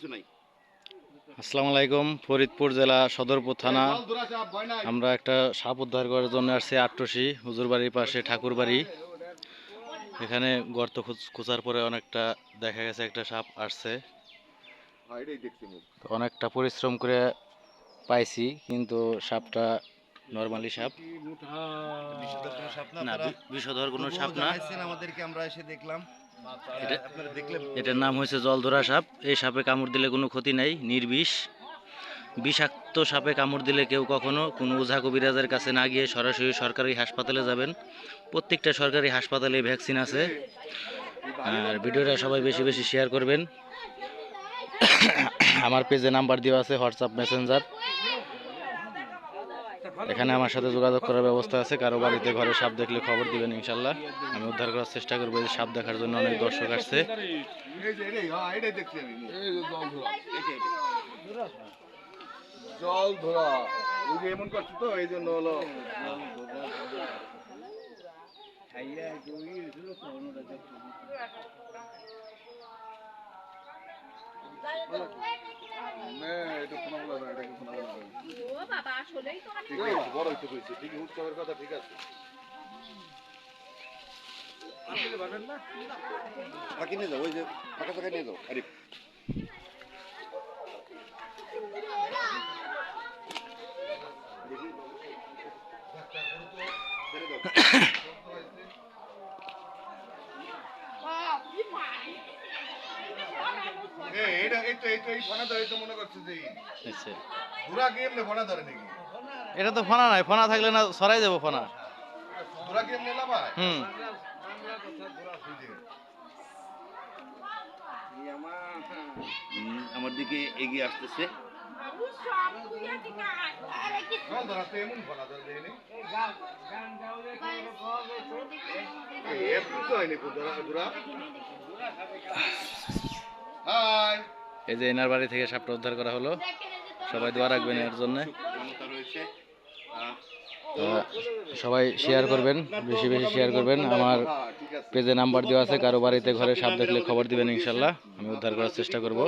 কিছু নাই। আসসালামু আলাইকুম। ফরিদপুর জেলা সদরপুর থানা। আমরা একটা সাপ উদ্ধার করার জন্য আসছি আট্টসি হুজুরবাড়ির পাশে ঠাকুরবাড়ি। এখানে গর্ত খোঁচার পরে অনেকটা দেখা গেছে একটা সাপ আসছে। তো অনেকটা পরিশ্রম করে পাইছি, কিন্তু সাপটা নরমালি সাপ বিষধর কোনো সাপ না, না, আপনারা বিষধর কোনো তবুও সাপ না। জানাইছেন আমাদেরকে, আমরা এসে দেখলাম। আপনারা দেখলে এটার নাম হয়েছে জলধরা সাপ। এই সাপে কামড় দিলে কোনো ক্ষতি নাই, নির্বিষ। বিষাক্ত সাপে কামড় দিলে কেউ কখনো কোনো ওঝা কবিরাজের কাছে না গিয়ে সরাসরি সরকারি হাসপাতালে যাবেন। প্রত্যেকটা সরকারি হাসপাতালে ভ্যাকসিন আছে। আর ভিডিওটা সবাই বেশি বেশি শেয়ার করবেন। আমার পেজে নাম্বার দেওয়া আছে, হোয়াটসঅ্যাপ মেসেঞ্জার। এখানে আমার সাথে যোগাযোগ করার ব্যবস্থা আছে। কারো বাড়িতে ঘরে সাপ দেখলে খবর দিবেন, ইনশাল্লাহ আমি উদ্ধার করার চেষ্টা করবো। এই সাপ দেখার জন্য অনেক দর্শক আসছে। জল ধরা ওই যে এমন করছে, তো এই জন্য হলো বড় হইতে কইছে। ঠিকই উৎসবের কথা ঠিক আছে। ফাঁকি নিয়ে যাও, ওই যে ফাঁকা ফাঁকা নিয়ে যাও। আরে এটা তো ফোনা নাই, ফোনা থাকলে না সরাই যাবো ফোনা। হুম, আমার দিকে এগিয়ে আসতেছে। এই যে এনার বাড়ি থেকে সাপটা উদ্ধার করা হলো। সবাই দোয়া রাখবেন এর জন্য। সবাই শেয়ার করবেন, বেশি বেশি শেয়ার করবেন। আমার পেজে নাম্বার দেওয়া আছে, কারো বাড়িতে ঘরে সাপ দেখলে খবর দিবেন, ইনশাল্লাহ আমি উদ্ধার করার চেষ্টা করব।